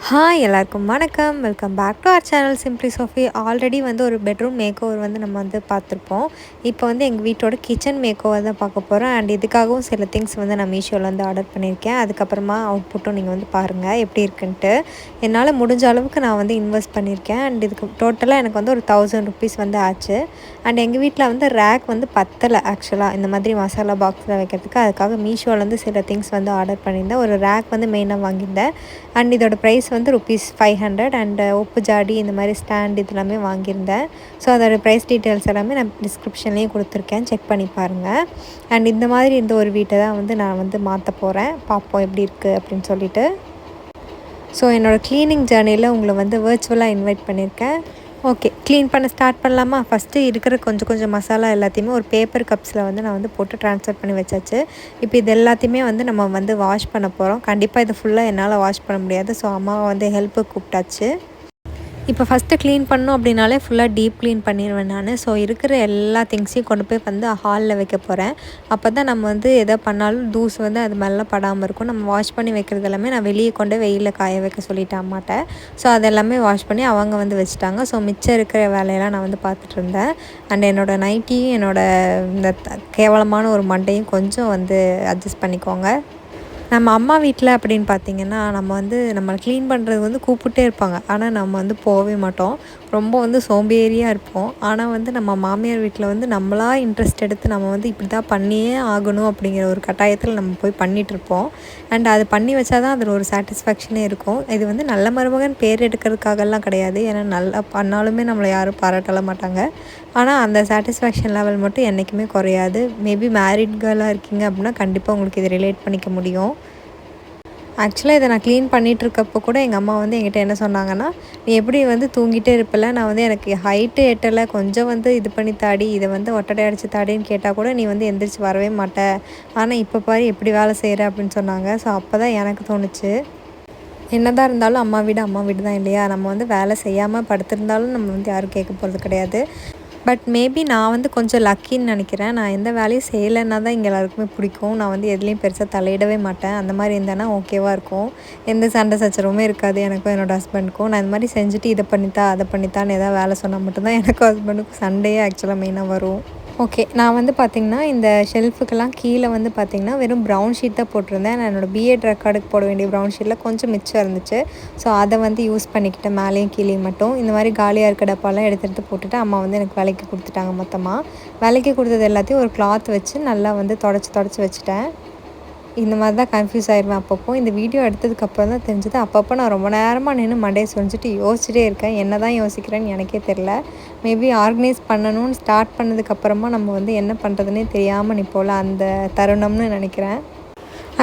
Hi எல்லாருக்கும் வணக்கம். Welcome back to our channel simply Sophie. Already வந்து ஒரு பெட்ரூம் மேக் ஓவர் வந்து நம்ம வந்து பார்த்துருப்போம். இப்போ வந்து எங்கள் வீட்டோட கிச்சன் மேக் ஓவர் தான் பார்க்க போகிறோம். அண்ட் இதுக்காகவும் சில திங்ஸ் வந்து நான் மீஷோவில் வந்து ஆர்டர் பண்ணியிருக்கேன். அதுக்கப்புறமா அவுட்புட்டும் நீங்கள் வந்து பாருங்கள் எப்படி இருக்குன்ட்டு. என்னால் முடிஞ்ச அளவுக்கு நான் வந்து இன்வெஸ்ட் பண்ணியிருக்கேன். அண்ட் இதுக்கு டோட்டலாக எனக்கு வந்து ஒரு 1000 ருபீஸ் வந்து ஆச்சு. அண்ட் எங்கள் வீட்டில் வந்து ரேக் வந்து பத்தலை ஆக்சுவலாக இந்த மாதிரி மசாலா பாக்ஸில் வைக்கிறதுக்கு. அதுக்காக மீஷோவிலேருந்து சில திங்ஸ் வந்து ஆர்டர் பண்ணியிருந்தேன். ஒரு ரேக் வந்து மெயினாக வாங்கியிருந்தேன். அண்ட் இதோட ப்ரைஸ் வந்து ₹500 அண்ட் உப்பு ஜாடி இந்த மாதிரி ஸ்டாண்ட் இது எல்லாமே வாங்கியிருந்தேன். ஸோ அதோட ப்ரைஸ் டீட்டெயில்ஸ் எல்லாமே நான் டிஸ்கிரிப்ஷன்லேயும் கொடுத்துருக்கேன், செக் பண்ணி பாருங்கள். அண்ட் இந்த மாதிரி இந்த ஒரு வீட்டை தான் வந்து நான் வந்து மாற்ற போகிறேன். பார்ப்போம் எப்படி இருக்குது அப்படின்னு சொல்லிட்டு. ஸோ என்னோடய க்ளீனிங் ஜேர்னியில் உங்களை வந்து வர்ச்சுவலாக இன்வைட் பண்ணியிருக்கேன். ஓகே, க்ளீன் பண்ண ஸ்டார்ட் பண்ணலாமா? ஃபஸ்ட்டு இருக்கிற கொஞ்சம் மசாலா எல்லாத்தையுமே ஒரு பேப்பர் கப்ஸில் வந்து நான் வந்து போட்டு ட்ரான்ஸ்ஃபர் பண்ணி வச்சாச்சு. இப்போ இது எல்லாத்தையுமே வந்து நம்ம வந்து வாஷ் பண்ண போகிறோம். கண்டிப்பாக இது ஃபுல்லாக என்னால் வாஷ் பண்ண முடியாது. ஸோ அம்மாவை வந்து ஹெல்ப்புக்கு கூப்பிட்டாச்சு. இப்போ ஃபஸ்ட்டு க்ளீன் பண்ணோம் அப்படின்னாலே ஃபுல்லாக டீப் க்ளீன் பண்ணிடுவேன் நான். ஸோ இருக்கிற எல்லா திங்ஸையும் கொண்டு போய் வந்து ஹாலில் வைக்க போகிறேன். அப்போ தான் நம்ம வந்து எதை பண்ணாலும் தூசு வந்து அது மேலே படாமல் இருக்கும். நம்ம வாஷ் பண்ணி வைக்கிறது எல்லாமே நான் வெளியே கொண்டு வெயிலில் காய வைக்க சொல்லிட்டேன் அம்மாட்ட. ஸோ அதெல்லாமே வாஷ் பண்ணி அவங்க வந்து வச்சுட்டாங்க. ஸோ மிச்சம் இருக்கிற வேலையெல்லாம் நான் வந்து பார்த்துட்டு இருந்தேன். அண்ட் என்னோடய நைட்டியும் இந்த கேவலமான ஒரு மண்டையும் கொஞ்சம் வந்து அட்ஜஸ்ட் பண்ணிக்கோங்க. நம்ம அம்மா வீட்டில் அப்படின்னு பார்த்திங்கன்னா நம்ம வந்து நம்மளை க்ளீன் பண்ணுறது வந்து கூப்பிட்டே இருப்பாங்க. ஆனால் நம்ம வந்து போகவே மாட்டோம். ரொம்ப வந்து சோம்பேறியாக இருப்போம். ஆனால் வந்து நம்ம மாமியார் வீட்டில் வந்து நம்மளாக இன்ட்ரெஸ்ட் எடுத்து நம்ம வந்து இப்படி தான் பண்ணியே ஆகணும் அப்படிங்கிற ஒரு கட்டாயத்தில் நம்ம போய் பண்ணிகிட்ருப்போம். அண்ட் அது பண்ணி வச்சா தான் அதில் ஒரு சாட்டிஸ்ஃபேக்ஷனே இருக்கும். இது வந்து நல்ல மருமகன் பேர் எடுக்கிறதுக்காகலாம் கிடையாது. ஏன்னா நல்லா பண்ணாலுமே நம்மளை யாரும் பாராட்டல மாட்டாங்க. ஆனால் அந்த சாட்டிஸ்ஃபேக்ஷன் லெவல் மட்டும் என்றைக்குமே குறையாது. மேபி மேரிட் கேர்ளாக இருக்கீங்க அப்படின்னா கண்டிப்பாக உங்களுக்கு இதை ரிலேட் பண்ணிக்க முடியும். ஆக்சுவலாக இதை நான் க்ளீன் பண்ணிகிட்ருக்கப்போ கூட எங்கள் அம்மா வந்து என்கிட்ட என்ன சொன்னாங்கன்னா, நீ எப்படி வந்து தூங்கிட்டே இருப்பல, நான் வந்து எனக்கு ஹைட்டு எட்டலை, கொஞ்சம் வந்து இது பண்ணி தாடி, இதை வந்து ஒட்டடை அடித்து தாடின்னு கேட்டால் கூட நீ வந்து எந்திரிச்சு வரவே மாட்ட. ஆனால் இப்போ பாரு எப்படி வேலை செய்கிற அப்படின்னு சொன்னாங்க. ஸோ அப்போ தான் எனக்கு தோணுச்சு, என்னதான் இருந்தாலும் அம்மா வீடு தான் இல்லையா? நம்ம வந்து வேலை செய்யாமல் படுத்திருந்தாலும் நம்ம வந்து யாரும் கேட்க போகிறது கிடையாது. பட் மேபி நான் வந்து கொஞ்சம் லக்கின்னு நினைக்கிறேன். நான் எந்த வேலையும் செய்யலைன்னா தான் இங்கே எல்லாருக்குமே பிடிக்கும். நான் வந்து எதுலேயும் பெருசாக தலையிடவே மாட்டேன். அந்த மாதிரி இருந்தேன்னா ஓகேவாக இருக்கும். எந்த சண்டை சச்சரவுமே இருக்காது எனக்கும் என்னோடய ஹஸ்பண்டுக்கும். நான் இந்த மாதிரி செஞ்சுட்டு இதை பண்ணித்தா அதை பண்ணித்தான்னு எதாவது வேலை சொன்னால் மட்டும்தான் எனக்கும் ஹஸ்பண்டுக்கும் சண்டையே ஆக்சுவலாக மெயினாக வரும். ஓகே, நான் வந்து பார்த்திங்கன்னா இந்த ஷெல்ஃபுக்கெல்லாம் கீழே வந்து பார்த்திங்கன்னா வெறும் ப்ரௌன் ஷீட் தான் போட்டிருந்தேன். நான் என்னோடய பிஎட் ரெக்கார்டுக்கு போட வேண்டிய ப்ரௌன் ஷீட்டில் கொஞ்சம் மிச்சம் இருந்துச்சு. ஸோ அதை வந்து யூஸ் பண்ணிக்கிட்டேன், மேலேயும் கீழேயும் மட்டும். இந்த மாதிரி காலியாக இருக்க டப்பாலாம் எடுத்து போட்டுட்டு அம்மா வந்து எனக்கு விலைக்கு கொடுத்துட்டாங்க. மொத்தமாக விலைக்கு கொடுத்தது எல்லாத்தையும் ஒரு கிளாத் வச்சு நல்லா வந்து தொடச்சி வச்சுட்டேன். இந்த மாதிரி தான் கன்ஃப்யூஸ் ஆயிடுவேன் அப்பப்போ. இந்த வீடியோ எடுத்ததுக்கப்புறம் தான் தெரிஞ்சது. அப்பப்போ நான் ரொம்ப நேரமாக நின்று மண்டையை சொரிஞ்சிட்டு யோசிச்சுட்டே இருக்கேன். என்ன தான் யோசிக்கிறேன்னு எனக்கே தெரில. மேபி ஆர்கனைஸ் பண்ணணும்னு ஸ்டார்ட் பண்ணதுக்கப்புறமா நம்ம வந்து என்ன பண்ணுறதுனே தெரியாமல் நிற்போம்ல, அந்த தருணம்னு நினைக்கிறேன்.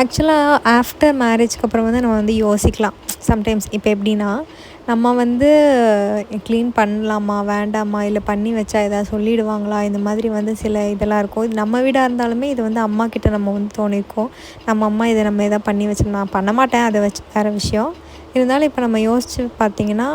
ஆக்சுவலாக ஆஃப்டர் மேரேஜ்க்கு அப்புறம் வந்து நம்ம வந்து யோசிக்கலாம் சம்டைம்ஸ். இப்போ எப்படின்னா, நம்ம வந்து க்ளீன் பண்ணலாமா வேண்டாமா, இல்லை பண்ணி வச்சா எதாவது சொல்லிடுவாங்களா, இந்த மாதிரி வந்து சில இதெல்லாம் இருக்கும். இது நம்ம வீடாக இருந்தாலுமே இது வந்து அம்மா கிட்ட நம்ம வந்து தோணியிருக்கோம். நம்ம அம்மா இதை நம்ம எதாவது பண்ணி வச்சோம். நான் பண்ண மாட்டேன், அதை வச்சு வேறு விஷயம். இருந்தாலும் இப்போ நம்ம யோசித்து பார்த்திங்கன்னா,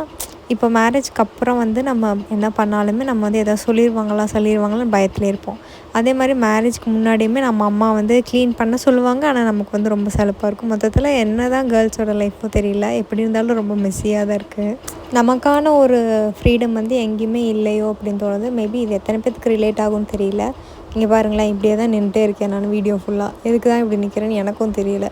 இப்போ மேரேஜ்க்கு அப்புறம் வந்து நம்ம என்ன பண்ணாலுமே நம்ம வந்து எதாவது சொல்லிடுவாங்களான்னு பயத்தில் இருப்போம். அதே மாதிரி மேரேஜ்க்கு முன்னாடியுமே நம்ம அம்மா வந்து க்ளீன் பண்ண சொல்லுவாங்க. ஆனால் நமக்கு வந்து ரொம்ப சலுப்பாக இருக்கும். மொத்தத்தில் என்ன தான் கேர்ள்ஸோட லைஃப்போ தெரியல, எப்படி இருந்தாலும் ரொம்ப மெஸ்ஸியாக தான் இருக்குது. நமக்கான ஒரு ஃப்ரீடம் வந்து எங்கேயுமே இல்லையோ அப்படின்னு தோணுது. மேபி இது எத்தனை பேருக்கு ரிலேட் ஆகும்னு தெரியல. இங்கே பாருங்களேன், இப்படியே தான் நின்றுட்டே இருக்கேன் நான் வீடியோ ஃபுல்லாக. எதுக்கு தான் இப்படி நிற்கிறேன்னு எனக்கும் தெரியல.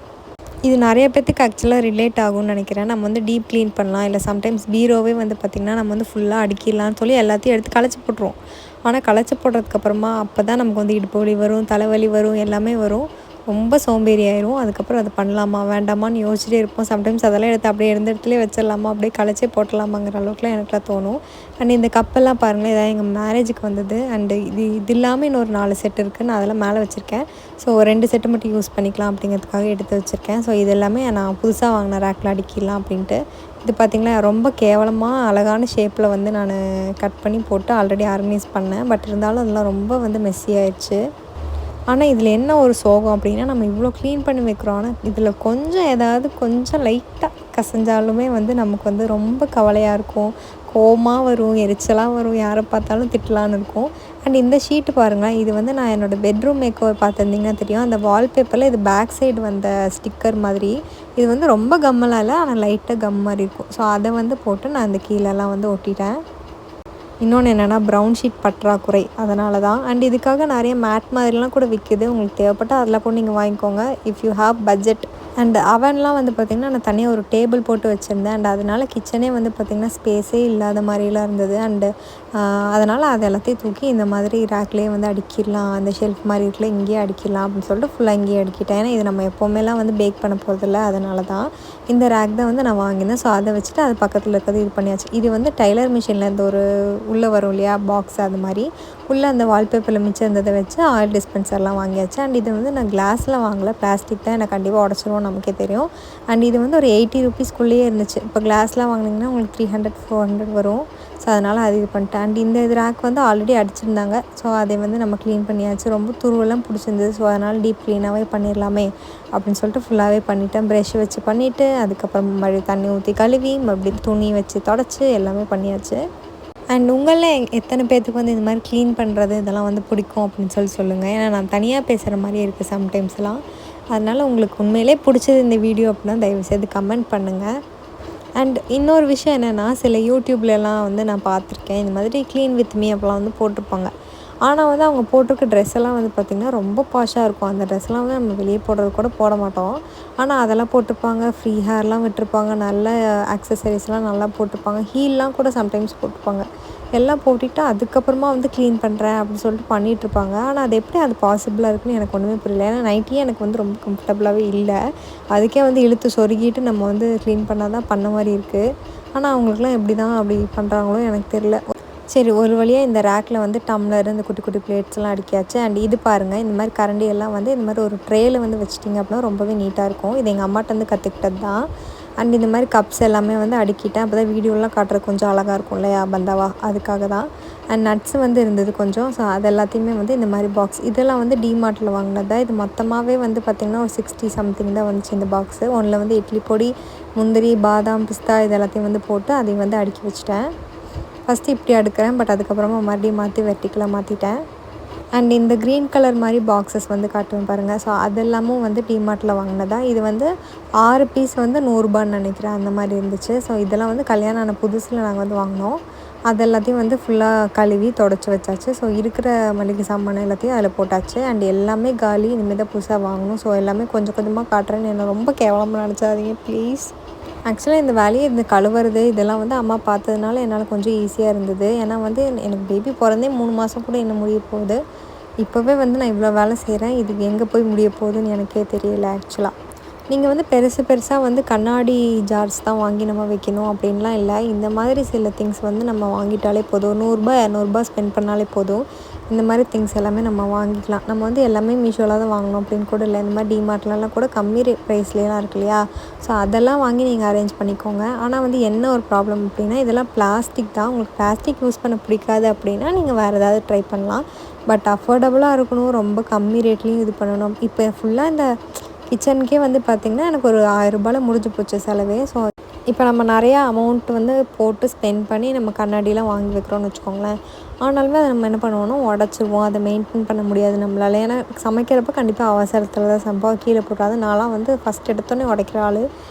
இது நிறைய பேத்துக்கு ஆக்சுவலாக ரிலேட் ஆகும்னு நினைக்கிறேன். நம்ம வந்து டீப் க்ளீன் பண்ணலாம், இல்லை சம்டைம்ஸ் பீரோவே வந்து பார்த்திங்கன்னா நம்ம வந்து ஃபுல்லாக அடுக்கிடலான்னு சொல்லி எல்லாத்தையும் எடுத்து களைச்சி போட்டுருவோம். ஆனால் களைச்சி போடுறதுக்கப்புறமா அப்போ தான் நமக்கு வந்து இடுப்பு வலி வரும், தலைவலி வரும், எல்லாமே வரும். ரொம்ப சோம்பேறி ஆயிரும். அதுக்கப்புறம் அதை பண்ணலாமா வேண்டாமான்னு யோசிச்சுட்டே இருப்போம். சம்டைம்ஸ் அதெல்லாம் எடுத்து அப்படியே இருந்த இடத்துலேயே வச்சிடலாமா, அப்படியே களைச்சே போட்டலாமாங்கிற அளவுக்குலாம் எனக்குலாம் தோணும். அண்ட் இந்த கப்பெல்லாம் பாருங்களேன், இதான் எங்கள் மேரேஜுக்கு வந்தது. அண்டு இது இல்லாமல் இன்னொரு 4 செட் இருக்குது. நான் அதெல்லாம் மேலே வச்சுருக்கேன். ஸோ 2 செட்டு மட்டும் யூஸ் பண்ணிக்கலாம் அப்படிங்கிறதுக்காக எடுத்து வச்சுருக்கேன். ஸோ இது எல்லாமே நான் புதுசாக வாங்கின ரேக்கில் அடிக்கிடலாம் அப்படின்ட்டு. இது பார்த்திங்களா ரொம்ப கேவலமாக அழகான ஷேப்பில் வந்து நான் கட் பண்ணி போட்டு ஆல்ரெடி ஆர்கனைஸ் பண்ணேன். பட் இருந்தாலும் அதெல்லாம் ரொம்ப வந்து மெஸ்ஸி ஆயிடுச்சு. ஆனால் இதில் என்ன ஒரு சோகம் அப்படின்னா, நம்ம இவ்வளோ க்ளீன் பண்ணி வைக்கிறோம். ஆனால் இதில் கொஞ்சம் ஏதாவது கொஞ்சம் லைட்டாக கசஞ்சாலுமே வந்து நமக்கு வந்து ரொம்ப கவலையாக இருக்கும். கோவமா வரும், எரிச்சலாக வரும், யாரை பார்த்தாலும் திட்டலான்னு இருக்கும். அண்ட் இந்த ஷீட்டு பாருங்களேன், இது வந்து நான் என்னோடய பெட்ரூம் மேக்கோவர் பார்த்துருந்தீங்கன்னா தெரியும். அந்த வால்பேப்பரில் இது பேக் சைடு வந்த ஸ்டிக்கர் மாதிரி. இது வந்து ரொம்ப கம்மலாம் இல்லை, ஆனால் லைட்டாக கம் மாதிரி இருக்கும். ஸோ அதை வந்து போட்டு நான் அந்த கீழெல்லாம் வந்து ஒட்டிட்டேன். இன்னொன்று என்னென்னா ப்ரௌன் ஷீட் பற்றாக்குறை, அதனால தான். அண்ட் இதுக்காக நிறைய மேட் மாதிரிலாம் கூட விற்கிது. உங்களுக்கு தேவைப்பட்டால் அதெல்லாம் கூட நீங்கள் வாங்கிக்கோங்க, if you have budget. And அவன்லாம் வந்து பார்த்திங்கன்னா நான் தனியாக ஒரு டேபிள் போட்டு வச்சுருந்தேன். அண்ட் அதனால் கிச்சனே வந்து பார்த்திங்கன்னா ஸ்பேஸே இல்லாத மாதிரிலாம் இருந்தது. அண்டு அதனால் அது எல்லாத்தையும் தூக்கி இந்த மாதிரி ரேக்லேயே வந்து அடுக்கிடலாம், அந்த ஷெல்ஃப் மாதிரி இருக்குல்ல இங்கேயே அடுக்கிடலாம் அப்படின்னு சொல்லிட்டு ஃபுல்லாக இங்கேயே அடுக்கிட்டேன். ஏன்னா இது நம்ம எப்போவுமேலாம் வந்து பேக் பண்ண போகிறதில்ல, அதனால தான் இந்த ரேக் தான் வந்து நான் வாங்கினேன். ஸோ அதை வச்சுட்டு அது பக்கத்தில் இருக்கிறது இது பண்ணியாச்சு. இது வந்து டைலர் மிஷினில் இந்த ஒரு உள்ளே வரும் இல்லையா பாக்ஸ், அது மாதிரி உள்ளே அந்த வால்பேப்பரில் மிச்சம் இருந்ததை வச்சு ஆயில் டிஸ்பென்சர்லாம் வாங்கியாச்சு. அண்ட் இது வந்து நான் கிளாஸில் வாங்கலை, பிளாஸ்டிக் தான், எனக்கு கண்டிப்பாக உடச்சிருவோம் நமக்கே தெரியும். அண்ட் இது வந்து ஒரு 80 ருபீஸ்க்குள்ளேயே இருந்துச்சு. இப்போ கிளாஸ்லாம் வாங்கினீங்கன்னா உங்களுக்கு 300 400 வரும். ஸோ அதனால் அது இது பண்ணிட்டேன். அண்ட் இந்த இது ரேக் வந்து ஆல்ரெடி அடிச்சிருந்தாங்க. ஸோ அதை வந்து நம்ம க்ளீன் பண்ணியாச்சு. ரொம்ப துருவெல்லாம் பிடிச்சிருந்தது. ஸோ அதனால் டீப் க்ளீனாகவே பண்ணிடலாமே அப்படின்னு சொல்லிட்டு ஃபுல்லாகவே பண்ணிவிட்டேன். ப்ரெஷ் வச்சு பண்ணிவிட்டு அதுக்கப்புறம் மறுபடியும் தண்ணி ஊற்றி கழுவி மறுபடியும் துணி வச்சு தொடச்சி எல்லாமே பண்ணியாச்சு. அண்ட் உங்களில் எத்தனை பேர்த்துக்கு வந்து இந்த மாதிரி க்ளீன் பண்ணுறது இதெல்லாம் வந்து பிடிக்கும் அப்படின்னு சொல்லுங்கள். ஏன்னா நான் தனியாக பேசுகிற மாதிரி இருக்குது சம்டைம்ஸ்லாம். அதனால் உங்களுக்கு உண்மையிலே பிடிச்சது இந்த வீடியோ அப்படின்னா தயவுசெய்து கமெண்ட் பண்ணுங்கள். அண்ட் இன்னொரு விஷயம் என்னென்னா, சில யூடியூப்லலாம் வந்து நான் பார்த்துருக்கேன், இந்த மாதிரி க்ளீன் வித் மீ அப்போலாம் வந்து போட்டிருப்பாங்க. ஆனால் வந்து அவங்க போட்டிருக்க ட்ரெஸ் எல்லாம் வந்து பார்த்திங்கன்னா ரொம்ப பாஷாக இருக்கும். அந்த ட்ரெஸ்லாம் வந்து நம்ம வெளியே போடுறது கூட போட மாட்டோம். ஆனால் அதெல்லாம் போட்டிருப்பாங்க, ஃப்ரீ ஹேர்லாம் விட்டுருப்பாங்க, நல்ல ஆக்சசரிஸ்லாம் நல்லா போட்டிருப்பாங்க, ஹீல்லாம் கூட சம்டைம்ஸ் போட்டிருப்பாங்க. எல்லாம் போட்டுட்டு அதுக்கப்புறமா வந்து க்ளீன் பண்ணுறேன் அப்படின்னு சொல்லிட்டு பண்ணிகிட்ருப்பாங்க. ஆனால் அது எப்படி அது பாசிபிளாக இருக்குன்னு எனக்கு ஒன்றுமே புரியல. ஏன்னா நைட்டியே எனக்கு வந்து ரொம்ப கம்ஃபர்டபுளாகவே இல்லை. அதுக்கே வந்து இழுத்து சொருகிட்டு நம்ம வந்து க்ளீன் பண்ணால் தான் பண்ண மாதிரி இருக்குது. ஆனால் அவங்களுக்குலாம் எப்படி தான் அப்படி பண்ணுறாங்களோ எனக்கு தெரியல. சரி, ஒரு வழியாக இந்த ரேக்கில் வந்து டம்ளர், இந்த குட்டி குட்டி பிளேட்ஸ்லாம் அடுக்கியாச்சு. அண்ட் இது பாருங்கள், இந்த மாதிரி கரண்டி எல்லாம் வந்து இந்த மாதிரி ஒரு ட்ரேயில் வந்து வச்சிட்டிங்க அப்படின்னா ரொம்பவே நீட்டாக இருக்கும். இது எங்கள் அம்மாட்ட வந்து கற்றுக்கிட்டது தான். அண்ட் இந்த மாதிரி கப்ஸ் எல்லாமே வந்து அடுக்கிட்டேன். அப்போ தான் வீடியோலாம் காட்டுறது கொஞ்சம் அழகாக இருக்கும் இல்லையா, பந்தாவா, அதுக்காக தான். அண்ட் நட்ஸ் வந்து இருந்தது கொஞ்சம். ஸோ அது எல்லாத்தையுமே வந்து இந்த மாதிரி பாக்ஸ், இதெல்லாம் வந்து டிமார்ட்டில் வாங்கினது தான். இது மொத்தமாகவே வந்து பார்த்திங்கன்னா ஒரு 60 சம்திங் தான் வந்துச்சு இந்த பாக்ஸு. ஒன்றில் வந்து இட்லி பொடி, முந்திரி, பாதாம், பிஸ்தா இது எல்லாத்தையும் வந்து போட்டு அதையும் வந்து அடுக்கி வச்சுட்டேன். ஃபஸ்ட்டு இப்படி அடுக்கிறேன், பட் அதுக்கப்புறமா மறுபடியும் மாற்றி வெர்டிக்கலாக மாற்றிட்டேன். அண்ட் இந்த க்ரீன் கலர் மாதிரி பாக்ஸஸ் வந்து காட்டுவேன் பாருங்கள். ஸோ அதெல்லாமும் வந்து டிமார்ட்டில் வாங்கினதா. இது வந்து 6 பீஸ் வந்து 100 ரூபான்னு நினைக்கிறேன், அந்த மாதிரி இருந்துச்சு. ஸோ இதெல்லாம் வந்து கல்யாணம் ஆன புதுசில் நாங்கள் வந்து வாங்கினோம். அது எல்லாத்தையும் வந்து ஃபுல்லாக கழுவி தொடச்சி வச்சாச்சு. ஸோ இருக்கிற மளிகை சாமான் எல்லாத்தையும் அதில் போட்டாச்சு. அண்ட் எல்லாமே காலி, இனிமேல் தான் புதுசாக வாங்கணும். ஸோ எல்லாமே கொஞ்சம் கொஞ்சமாக காட்டுறேன்னு என்ன ரொம்ப கேவலமாக நினச்சாதீங்க ப்ளீஸ். ஆக்சுவலாக இந்த வேலையை இந்த கழுவுறது இதெல்லாம் வந்து அம்மா பார்த்ததுனால என்னால் கொஞ்சம் ஈஸியாக இருந்தது. ஏன்னா வந்து எனக்கு பேபி பிறந்தே 3 மாதம் கூட என்ன முடிய போகுது. இப்போவே வந்து நான் இவ்வளோ வேலை செய்கிறேன். இது எங்கே போய் முடிய போகுதுன்னு எனக்கே தெரியல ஆக்சுவலாக. நீங்கள் வந்து பெருசாக வந்து கண்ணாடி ஜார்ஸ் தான் வாங்கி நம்ம வைக்கணும் அப்படின்லாம் இல்லை. இந்த மாதிரி சில திங்ஸ் வந்து நம்ம வாங்கிட்டாலே போதும். 100 200 ஸ்பெண்ட் பண்ணாலே போதும். இந்த மாதிரி திங்ஸ் எல்லாமே நம்ம வாங்கிக்கலாம். நம்ம வந்து எல்லாமே மீஷோவில் தான் வாங்கணும் அப்படின்னு கூட இல்லை. இந்த மாதிரி டிமார்ட்லலாம் கூட கம்மி ப்ரைஸ்லாம் இருக்கு இல்லையா. ஸோ அதெல்லாம் வாங்கி நீங்கள் அரேஞ்ச் பண்ணிக்கோங்க. ஆனால் வந்து என்ன ஒரு ப்ராப்ளம் அப்படின்னா, இதெல்லாம் பிளாஸ்டிக் தான். உங்களுக்கு பிளாஸ்டிக் யூஸ் பண்ண பிடிக்காது அப்படின்னா நீங்கள் வேறு ஏதாவது ட்ரை பண்ணலாம். பட் அஃபோர்டபுளாக இருக்கணும், ரொம்ப கம்மி ரேட்லேயும் இது பண்ணணும். இப்போ ஃபுல்லாக இந்த கிச்சனுக்கே வந்து பார்த்திங்கன்னா எனக்கு ஒரு 1000 ரூபாயில் முடிஞ்சு போச்சு செலவே. ஸோ இப்போ நம்ம நிறையா அமௌண்ட் வந்து போட்டு ஸ்பெண்ட் பண்ணி நம்ம கண்ணாடிலாம் வாங்கி வைக்கிறோன்னு வச்சுக்கோங்களேன். ஆனாலுமே அதை நம்ம என்ன பண்ணுவோம்னா உடச்சிருவோம், அதை மெயின்டைன் பண்ண முடியாது நம்மளால். ஏன்னா சமைக்கிறப்ப கண்டிப்பாக அவசரத்தில் தான் சம்பவம் கீழே போட்டாது. நான்லாம் வந்து ஃபஸ்ட் எடுத்தோன்னே உடைக்கிற ஆள்.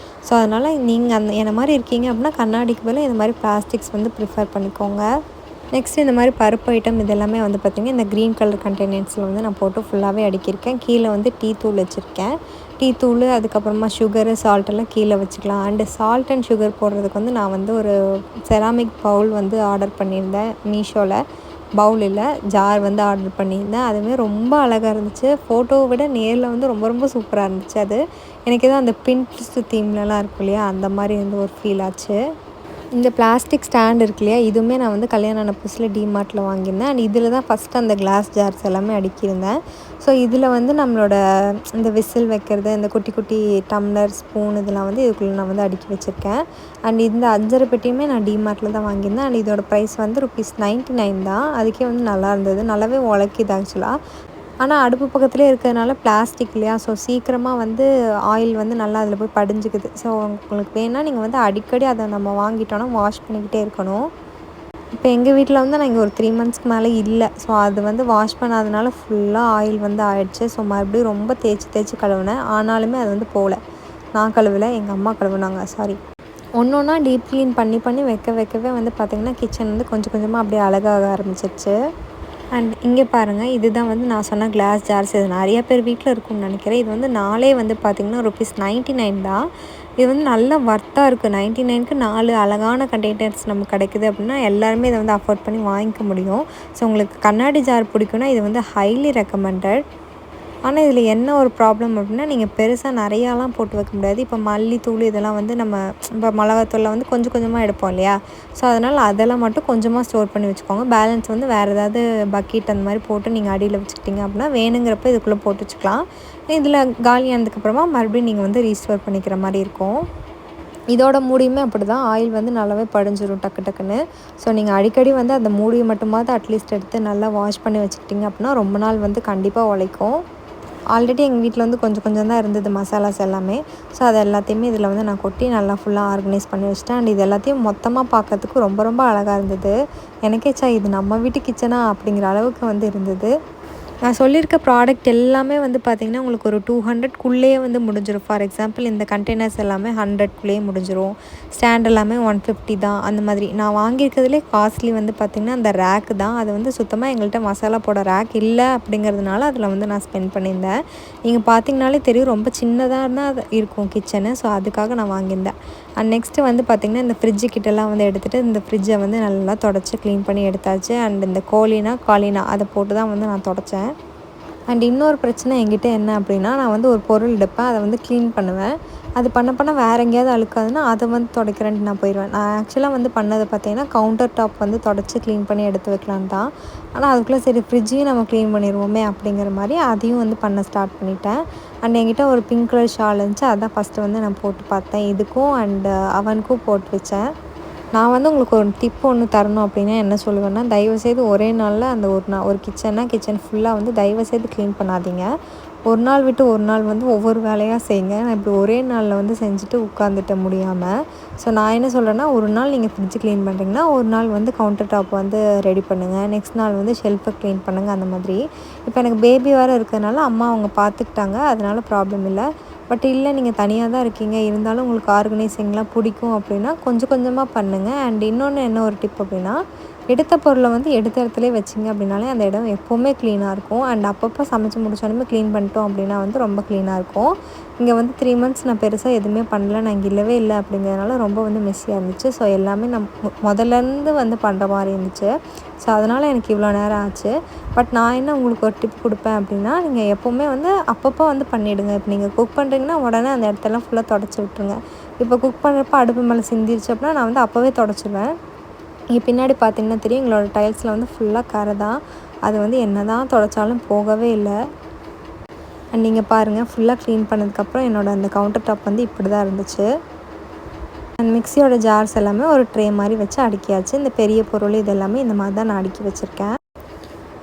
ஸோ அதனால் நீங்கள் என்ன மாதிரி இருக்கீங்க அப்படின்னா கண்ணாடிக்கு பதிலாக இந்த மாதிரி பிளாஸ்டிக்ஸ் வந்து ப்ரிஃபர் பண்ணிக்கோங்க. நெக்ஸ்ட்டு இந்த மாதிரி பருப்பு ஐட்டம் இதெல்லாமே வந்து பார்த்திங்கன்னா இந்த க்ரீன் கலர் கண்டெய்னர்ஸில் வந்து நான் போட்டு ஃபுல்லாகவே அடுக்கியிருக்கேன். கீழே வந்து டீ தூள் வச்சுருக்கேன். டீ தூள், அதுக்கப்புறமா சுகரு, சால்ட்டெல்லாம் கீழே வச்சுக்கலாம். அண்டு சால்ட் அண்ட் சுகர் போடுறதுக்கு வந்து நான் வந்து ஒரு செராமிக் பவுல் வந்து ஆர்டர் பண்ணியிருந்தேன் மீஷோவில். பவுல் இல்லை, ஜார் வந்து ஆர்டர் பண்ணியிருந்தேன். அதுவுமே ரொம்ப அழகாக இருந்துச்சு. ஃபோட்டோவை விட நேரில் வந்து ரொம்ப ரொம்ப சூப்பராக இருந்துச்சு. அது எனக்கு எதுவும் அந்த பின்ட்ரெஸ்ட் தீம்லலாம் இருக்கும் இல்லையா, அந்த மாதிரி வந்து ஒரு ஃபீல் ஆச்சு. இந்த பிளாஸ்டிக் ஸ்டாண்ட் இருக்கு இல்லையா, இதுவுமே நான் வந்து கல்யாணம் ஆன புதுசில் டிமார்ட்டில் வாங்கியிருந்தேன். அண்ட் இதில் தான் ஃபஸ்ட்டு அந்த கிளாஸ் ஜார்ஸ் எல்லாமே அடுக்கியிருந்தேன். ஸோ இதில் வந்து நம்மளோட இந்த விசில் வைக்கிறது, இந்த குட்டி குட்டி டம்ளர், ஸ்பூன் இதெல்லாம் வந்து இதுக்குள்ளே நான் வந்து அடுக்கி வச்சுருக்கேன். அண்ட் இந்த அஞ்சரை பெட்டியுமே நான் டிமார்ட்டில் தான் வாங்கியிருந்தேன். அண்ட் இதோட ப்ரைஸ் வந்து ₹99 தான். அதுக்கே வந்து நல்லா இருந்தது, நல்லாவே உழைக்கிது ஆக்சுவலாக. ஆனால் அடுப்பு பக்கத்துலேயே இருக்கிறதுனால பிளாஸ்டிக் இல்லையா, ஸோ சீக்கிரமாக வந்து ஆயில் வந்து நல்லா அதில் போய் படிஞ்சுக்குது. ஸோ உங்களுக்கு வேணால் நீங்கள் வந்து அடிக்கடி அதை நம்ம வாங்கிட்டோன்னா வாஷ் பண்ணிக்கிட்டே இருக்கணும். இப்போ எங்கள் வீட்டில் வந்து நான் இங்கே ஒரு 3 மந்த்ஸ்க்கு மேலே இல்லை. ஸோ அது வந்து வாஷ் பண்ணாதனால ஃபுல்லாக ஆயில் வந்து ஆயிடுச்சு. ஸோ மறுபடியும் ரொம்ப தேய்ச்சி தேய்ச்சி கழுவினேன். ஆனாலுமே அது வந்து போகல. நான் கழுவலை, எங்கள் அம்மா கழுவுனாங்க. சாரி. ஒன்று ஒன்றா டீப் க்ளீன் பண்ணி பண்ணி வைக்கவே வந்து பார்த்திங்கன்னா கிச்சன் வந்து கொஞ்சம் கொஞ்சமாக அப்படியே அழகாக ஆரம்பிச்சிருச்சு. அண்ட் இங்கே பாருங்கள், இதுதான் வந்து நான் சொன்ன கிளாஸ் ஜார்ஸ். இது நிறைய பேர் வீட்டில் இருக்கும்னு நினைக்கிறேன். இது வந்து நாலே வந்து பார்த்திங்கன்னா ₹99 தான். இது வந்து நல்ல வர்த்தாக இருக்குது. 99க்கு 4 அழகான கண்டெய்னர்ஸ் நமக்கு கிடைக்குது அப்படின்னா எல்லாருமே இதை வந்து அஃபோர்ட் பண்ணி வாங்கிக்க முடியும். ஸோ உங்களுக்கு கண்ணாடி ஜார் பிடிக்குன்னா இது வந்து ஹைலி ரெக்கமெண்டட். ஆனால் இதில் என்ன ஒரு ப்ராப்ளம் அப்படின்னா, நீங்கள் பெருசாக நிறையாலாம் போட்டு வைக்க முடியாது. இப்போ மல்லித்தூள் இதெல்லாம் வந்து நம்ம இப்போ மிளகாத்தூளில் வந்து கொஞ்சம் கொஞ்சமாக எடுப்போம் இல்லையா, ஸோ அதனால் அதெல்லாம் மட்டும் கொஞ்சமாக ஸ்டோர் பண்ணி வச்சுக்கோங்க. பேலன்ஸ் வந்து வேறு ஏதாவது பக்கெட் அந்த மாதிரி போட்டு நீங்கள் அடியில் வச்சுக்கிட்டிங்க அப்படின்னா வேணுங்கிறப்ப இதுக்குள்ளே போட்டு வச்சுக்கலாம். இதில் காலியானதுக்கப்புறமா மறுபடியும் நீங்கள் வந்து ரீஸ்டோர் பண்ணிக்கிற மாதிரி இருக்கும். இதோட மூடியுமே அப்படி தான், ஆயில் வந்து நல்லாவே படிஞ்சிடும் டக்கு டக்குன்னு. ஸோ நீங்கள் அடிக்கடி வந்து அந்த மூடியை மட்டுமாவது அட்லீஸ்ட் எடுத்து நல்லா வாஷ் பண்ணி வச்சுக்கிட்டிங்க அப்படின்னா ரொம்ப நாள் வந்து கண்டிப்பாக உழைக்கும். ஆல்ரெடி எங்கள் வீட்டில் வந்து கொஞ்சம் கொஞ்சம் தான் இருந்தது மசாலாஸ் எல்லாமே. ஸோ அது எல்லாத்தையுமே இதில் வந்து நான் கொட்டி நல்லா ஃபுல்லாக ஆர்கனைஸ் பண்ணி வச்சுட்டேன். அண்ட் இது எல்லாத்தையும் மொத்தமாக பார்க்கறதுக்கு ரொம்ப ரொம்ப அழகாக இருந்தது. எனக்கே இது நம்ம வீட்டு கிச்சனா அப்படிங்கிற அளவுக்கு வந்து இருந்தது. நான் சொல்லியிருக்க ப்ராடக்ட் எல்லாமே வந்து பார்த்திங்கன்னா உங்களுக்கு ஒரு 200க்குள்ளேயே வந்து முடிஞ்சிடும். ஃபார் எக்ஸாம்பிள் இந்த கண்டெய்னர்ஸ் எல்லாமே 100க்குள்ளேயே முடிஞ்சிடும். ஸ்டாண்ட் எல்லாமே 150 தான். அந்த மாதிரி நான் வாங்கியிருக்கிறதுலே காஸ்ட்லி வந்து பார்த்திங்கன்னா அந்த ரேக்கு தான். அது வந்து சுத்தமாக எங்கள்கிட்ட மசாலா போட ரேக் இல்லை அப்படிங்கிறதுனால அதில் வந்து நான் ஸ்பெண்ட் பண்ணியிருந்தேன். நீங்கள் பார்த்திங்கனாலே தெரியும், ரொம்ப சின்னதாக தான் அது இருக்கும் கிச்சனு. ஸோ அதுக்காக நான் வாங்கியிருந்தேன். அண்ட் நெக்ஸ்ட்டு வந்து பார்த்திங்கன்னா இந்த ஃப்ரிட்ஜு கிட்டலாம் வந்து எடுத்துகிட்டு இந்த ஃப்ரிட்ஜை வந்து நல்லா தொடச்சி க்ளீன் பண்ணி எடுத்தாச்சு. அண்ட் இந்த காலினா அதை போட்டு தான் வந்து நான் தொடச்சேன். அண்ட் இன்னொரு பிரச்சனை என்கிட்ட என்ன அப்படின்னா, நான் வந்து ஒரு பொருள் எடுப்பேன், அதை வந்து க்ளீன் பண்ணுவேன். அது பண்ண வேறு எங்கேயாவது அழுக்காதுன்னா அதை வந்து துடைக்கிறேன்ட்டு நான் போயிடுவேன். நான் ஆக்சுவலாக வந்து பண்ணது பார்த்தீங்கன்னா கவுண்டர் டாப் வந்து தொடச்சி க்ளீன் பண்ணி எடுத்து வைக்கலான்னு தான். ஆனால் அதுக்குள்ளே சரி ஃப்ரிட்ஜையும் நம்ம க்ளீன் பண்ணிடுவோமே அப்படிங்கிற மாதிரி அதையும் வந்து பண்ண ஸ்டார்ட் பண்ணிட்டேன். அண்ட் என்கிட்ட ஒரு பிங்க் கலர் ஷால் இருந்துச்சு, அதான் ஃபஸ்ட்டு வந்து நான் போட்டு பார்த்தேன். இதுக்கும் அண்டு அவனுக்கும் போட்டு வச்சேன். நான் வந்து உங்களுக்கு ஒரு டிப் ஒன்று தரணும் அப்படின்னா என்ன சொல்லுவேன்னா, தயவுசெய்து ஒரே நாளில் அந்த ஒரு கிச்சன் ஃபுல்லாக வந்து தயவுசெய்து க்ளீன் பண்ணாதீங்க. ஒரு நாள் விட்டு ஒரு நாள் வந்து ஒவ்வொரு வேலையாக செய்யுங்க. நான் இப்படி ஒரே நாளில் வந்து செஞ்சுட்டு உட்காந்துட்ட முடியாமல். ஸோ நான் என்ன சொல்கிறேன்னா, ஒரு நாள் நீங்கள் ஃப்ரிட்ஜ் க்ளீன் பண்ணுறீங்கன்னா ஒரு நாள் வந்து கவுண்டர் டாப் வந்து ரெடி பண்ணுங்கள். நெக்ஸ்ட் நாள் வந்து ஷெல்ஃபை க்ளீன் பண்ணுங்கள். அந்த மாதிரி. இப்போ எனக்கு பேபி வேறு இருக்கிறதுனால அம்மா அவங்க பார்த்துக்கிட்டாங்க, அதனால் ப்ராப்ளம் இல்லை. பட் இல்லை, நீங்கள் தனியாக தான் இருக்கீங்க, இருந்தாலும் உங்களுக்கு ஆர்கனைசிங்லாம் பிடிக்கும் அப்படின்னா கொஞ்சம் கொஞ்சமாக பண்ணுங்கள். அண்ட் இன்னொன்று என்ன ஒரு டிப் அப்படின்னா, எடுத்த பொருளை வந்து எடுத்த இடத்துலேயே வச்சிங்க அப்படின்னாலே அந்த இடம் எப்போவுமே க்ளீனாக இருக்கும். அண்ட் அப்பப்போ சமைச்சு முடிச்சோடனே க்ளீன் பண்ணிட்டோம் அப்படின்னா வந்து ரொம்ப க்ளீனாக இருக்கும். இங்கே வந்து 3 மந்த்ஸ் நான் பெருசாக எதுவுமே பண்ணல, நான் இங்கே இல்லவே இல்லை அப்படிங்கிறதுனால ரொம்ப வந்து மெஸ்ஸியாக இருந்துச்சு. ஸோ எல்லாமே நான் முதல்லேருந்து வந்து பண்ணுற மாதிரி இருந்துச்சு. ஸோ அதனால் எனக்கு இவ்வளோ நேரம் ஆச்சு. பட் நான் என்ன உங்களுக்கு ஒரு டிப் கொடுப்பேன் அப்படின்னா, நீங்கள் எப்போவுமே வந்து அப்பப்போ வந்து பண்ணிவிடுங்க. இப்போ நீங்கள் குக் பண்ணுறீங்கன்னா உடனே அந்த இடத்தெல்லாம் ஃபுல்லாக தொடச்சி விட்டுருங்க. இப்போ குக் பண்ணுறப்ப அடுப்பு மேலே சிந்திருச்சு அப்படின்னா நான் வந்து அப்போவே தொடச்சிடுவேன். இங்கே பின்னாடி பார்த்திங்கன்னா தெரியும், எங்களோட டைல்ஸில் வந்து ஃபுல்லாக கரை தான். அது வந்து என்ன தான் தொடச்சாலும் போகவே இல்லை. அண்ட் நீங்கள் பாருங்கள், ஃபுல்லாக க்ளீன் பண்ணதுக்கப்புறம் என்னோடய அந்த கவுண்டர் டாப் வந்து இப்படி தான் இருந்துச்சு. அண்ட் மிக்ஸியோட ஜார்ஸ் எல்லாமே ஒரு ட்ரே மாதிரி வச்சு அடுக்கியாச்சு. இந்த பெரிய பொருள் இது எல்லாமே இந்த மாதிரி தான் நான் அடுக்கி வச்சுருக்கேன்.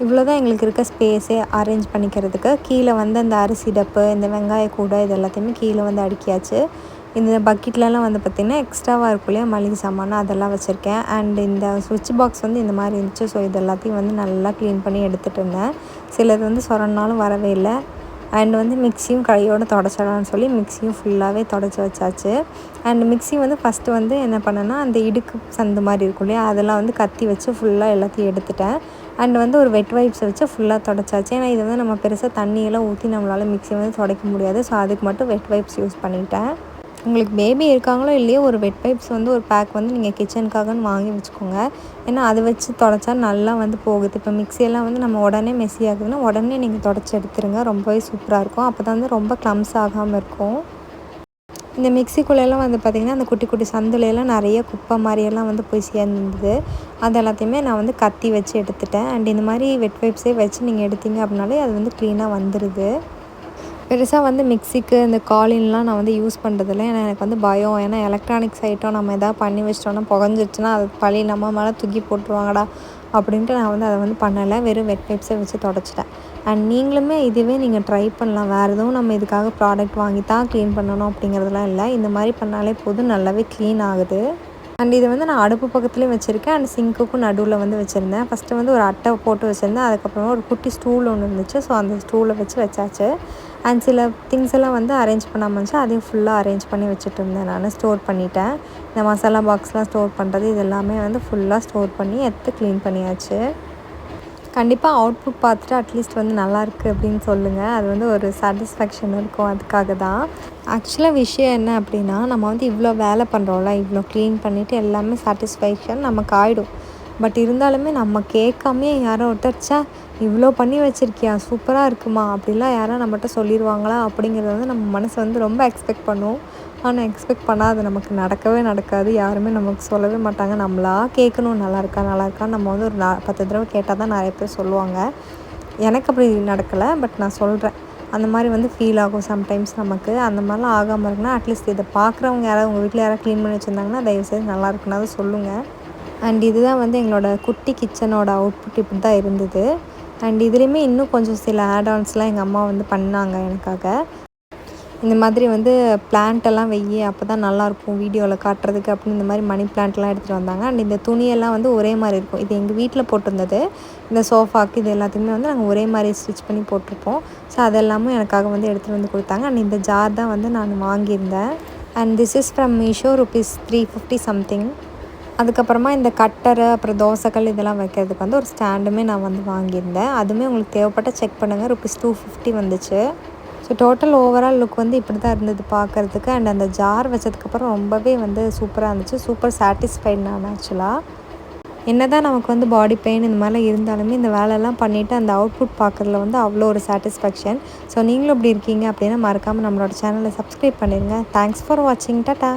இவ்வளோ தான் எங்களுக்கு இருக்க ஸ்பேஸே அரேஞ்ச் பண்ணிக்கிறதுக்கு. கீழே வந்து அந்த அரிசி டப்பு, இந்த வெங்காய கூடை இது எல்லாத்தையுமே கீழே வந்து அடுக்கியாச்சு. இந்த பக்கெட்லலாம் வந்து பார்த்திங்கன்னா எக்ஸ்ட்ராவாக இருக்கும் இல்லையா மளிகை சாமான், அதெல்லாம் வச்சுருக்கேன். அண்ட் இந்த ஸ்விட்ச் பாக்ஸ் வந்து இந்த மாதிரி இருந்துச்சு. ஸோ இது எல்லாத்தையும் வந்து நல்லா க்ளீன் பண்ணி எடுத்துகிட்டு இருந்தேன். சிலது வந்து சொரனாலும் வரவே இல்லை. அண்ட் வந்து மிக்ஸியும் கையோடு தொடச்சிடலான்னு சொல்லி மிக்ஸியும் ஃபுல்லாகவே தொடச்சி வச்சாச்சு. அண்ட் மிக்ஸி வந்து ஃபஸ்ட்டு வந்து என்ன பண்ணேன்னா, அந்த இடுக்கு சந்து மாதிரி இருக்கும் இல்லையா, அதெல்லாம் வந்து கத்தி வச்சு ஃபுல்லாக எல்லாத்தையும் எடுத்துட்டேன். அண்ட் வந்து ஒரு வெட் வைப்ஸை வச்சு ஃபுல்லாக தொடச்சாச்சு. ஏன்னா இது வந்து நம்ம பெருசாக தண்ணியெல்லாம் ஊற்றி நம்மளால் மிக்ஸி வந்து துடைக்க முடியாது. ஸோ அதுக்கு மட்டும் வெட் வைப்ஸ் யூஸ் பண்ணிக்கிட்டேன். உங்களுக்கு பேபி இருக்காங்களோ இல்லையோ ஒரு வெட் வைப்ஸ் வந்து ஒரு பேக் வந்து நீங்கள் கிச்சனுக்காகன்னு வாங்கி வச்சுக்கோங்க. ஏன்னா அதை வச்சு தொடச்சா நல்லா வந்து போகுது. இப்போ மிக்ஸியெல்லாம் வந்து நம்ம உடனே மெஸ்ஸி ஆகுதுன்னா உடனே நீங்கள் தொடச்சி எடுத்துருங்க. ரொம்பவே சூப்பராக இருக்கும். அப்போ தான் வந்து ரொம்ப க்ளம்ஸ் ஆகாமல் இருக்கும். இந்த மிக்ஸிக்குள்ளெல்லாம் வந்து பார்த்திங்கன்னா அந்த குட்டி குட்டி சந்துலையெல்லாம் நிறைய குப்பை மாதிரியெல்லாம் வந்து போய் சேர்ந்துருந்தது. அது எல்லாத்தையுமே நான் வந்து கத்தி வச்சு எடுத்துட்டேன். அண்ட் இந்த மாதிரி வெட் வைப்ஸே வச்சு நீங்கள் எடுத்தீங்க அப்படின்னாலே அது வந்து க்ளீனாக வந்துடுது. பெருசாக வந்து மிக்ஸிக்கு இந்த காலின்லாம் நான் வந்து யூஸ் பண்ணுறதில்ல. ஏன்னா எனக்கு வந்து பயம். ஏன்னா எலக்ட்ரானிக்ஸ் ஐட்டம் நம்ம எதாவது பண்ணி வச்சிட்டோன்னா புகஞ்சிருச்சுன்னா அது பழி நம்ம மேலே தூக்கி போட்டுருவாங்கடா அப்படின்ட்டு நான் வந்து அதை வந்து பண்ணலை. வெறும் வெட் வைப்ஸை வச்சு தொடச்சிட்டேன். அண்ட் நீங்களுமே இதுவே நீங்கள் ட்ரை பண்ணலாம். வேறு எதுவும் நம்ம இதுக்காக ப்ராடக்ட் வாங்கி தான் க்ளீன் பண்ணணும் அப்படிங்கிறதுலாம் இல்லை. இந்த மாதிரி பண்ணாலே போதும், நல்லாவே க்ளீன் ஆகுது. அண்ட் இது வந்து நான் அடுப்பு பக்கத்துலேயும் வச்சுருக்கேன். அண்ட் சிங்க்குக்கும் நடுவில் வந்து வச்சுருந்தேன். ஃபஸ்ட்டு வந்து ஒரு அட்டை போட்டு வச்சுருந்தேன். அதுக்கப்புறமா ஒரு குட்டி ஸ்டூல் ஒன்று இருந்துச்சு. ஸோ அந்த ஸ்டூலை வச்சாச்சு. அண்ட் சில திங்ஸ் எல்லாம் வந்து அரேஞ்ச் பண்ணாமல் இருந்துச்சு. அதையும் ஃபுல்லாக அரேஞ்ச் பண்ணி வச்சுட்டு இருந்தேன். நான் ஸ்டோர் பண்ணிட்டேன். இந்த மசாலா பாக்ஸ்லாம் ஸ்டோர் பண்ணுறது இது எல்லாமே வந்து ஃபுல்லாக ஸ்டோர் பண்ணி எடுத்து க்ளீன் பண்ணியாச்சு. கண்டிப்பாக அவுட்புட் பார்த்துட்டு அட்லீஸ்ட் வந்து நல்லாயிருக்கு அப்படின்னு சொல்லுங்கள். அது வந்து ஒரு சாட்டிஸ்ஃபேக்ஷன் இருக்கும். அதுக்காக தான். ஆக்சுவலாக விஷயம் என்ன அப்படின்னா, நம்ம வந்து இவ்வளோ வேலை பண்ணுறோம்ல, இவ்வளோ க்ளீன் பண்ணிவிட்டு எல்லாமே சாட்டிஸ்ஃபேக்ஷன் நமக்கு ஆகிடும். பட் இருந்தாலுமே நம்ம கேட்காமே யாரோ ஒருத்தர் ச்சே இவ்வளோ பண்ணி வச்சுருக்கியா, சூப்பராக இருக்குமா அப்படிலாம் யாரும் நம்மகிட்ட சொல்லிடுவாங்களா அப்படிங்கிறது வந்து நம்ம மனசு வந்து ரொம்ப எக்ஸ்பெக்ட் பண்ணுவோம். ஆனால் எக்ஸ்பெக்ட் பண்ணால் அது நமக்கு நடக்கவே நடக்காது. யாருமே நமக்கு சொல்லவே மாட்டாங்க. நம்மளா கேட்கணும் நல்லாயிருக்கான்னு நம்ம வந்து ஒரு 10 தடவை கேட்டால் தான் நிறைய பேர் சொல்லுவாங்க. எனக்கு அப்படி நடக்கலை. பட் நான் சொல்கிறேன். அந்த மாதிரி வந்து ஃபீல் ஆகும் சம்டைம்ஸ் நமக்கு. அந்த மாதிரிலாம் ஆகாமல் இருக்குன்னா அட்லீஸ்ட் இதை பார்க்குறவங்க யாராவது உங்கள் வீட்டில் யாராவது க்ளீன் பண்ணி வச்சுருந்தாங்கன்னா தயவுசெய்து நல்லா இருக்குன்னாவது சொல்லுங்கள். அண்ட் இதுதான் வந்து எங்களோட குட்டி கிச்சனோட அவுட்புட் இப்படி தான் இருந்தது. அண்ட் இதுலேயுமே இன்னும் கொஞ்சம் சில ஆட்-ஆன்ஸ்லாம் எங்கள் அம்மா வந்து பண்ணாங்க எனக்காக. இந்த மாதிரி வந்து பிளான்ட்டெல்லாம் அப்போ தான் நல்லாயிருக்கும் வீடியோவில் காட்டுறதுக்கு அப்படின்னு இந்த மாதிரி மணி பிளான்ட்லாம் எடுத்துகிட்டு வந்தாங்க. அண்ட் இந்த துணியெல்லாம் வந்து ஒரே மாதிரி இருக்கும். இது எங்கள் வீட்டில் போட்டிருந்தது. இந்த சோஃபாக்கு இது எல்லாத்தையுமே வந்து நாங்கள் ஒரே மாதிரி ஸ்டிச் பண்ணி போட்டிருப்போம். ஸோ அதெல்லாமும் எனக்காக வந்து எடுத்துகிட்டு வந்து கொடுத்தாங்க. அண்ட் இந்த ஜார் தான் வந்து நான் வாங்கியிருந்தேன். And this is from Meesho, ₹350 something. அதுக்கப்புறமா இந்த கட்டரு, அப்புறம் தோசைக்கல் இதெல்லாம் வைக்கிறதுக்கு வந்து ஒரு ஸ்டாண்டுமே நான் வந்து வாங்கியிருந்தேன். அதுவுமே உங்களுக்கு தேவைப்பட்ட செக் பண்ணுங்கள். ₹250 வந்துச்சு. ஸோ டோட்டல் ஓவரால் லுக் வந்து இப்படி தான் இருந்தது பார்க்குறதுக்கு. அண்ட் அந்த ஜார் வச்சதுக்கப்புறம் ரொம்பவே வந்து சூப்பராக இருந்துச்சு. சூப்பர் சாட்டிஸ்ஃபைட் நான் ஆக்சுவலாக. என்ன தான் நமக்கு வந்து பாடி பெயின் இந்த மாதிரிலாம் இருந்தாலுமே இந்த வேலையெல்லாம் பண்ணிவிட்டு அந்த அவுட்புட் பார்க்குறதுல வந்து அவ்வளோ ஒரு சாட்டிஸ்ஃபேக்ஷன். ஸோ நீங்களும் இப்படி இருக்கீங்க அப்படின்னா மறக்காமல் நம்மளோட சேனலை சப்ஸ்கிரைப் பண்ணிடுங்க. தேங்க்ஸ் ஃபார் வாட்சிங். டாடா.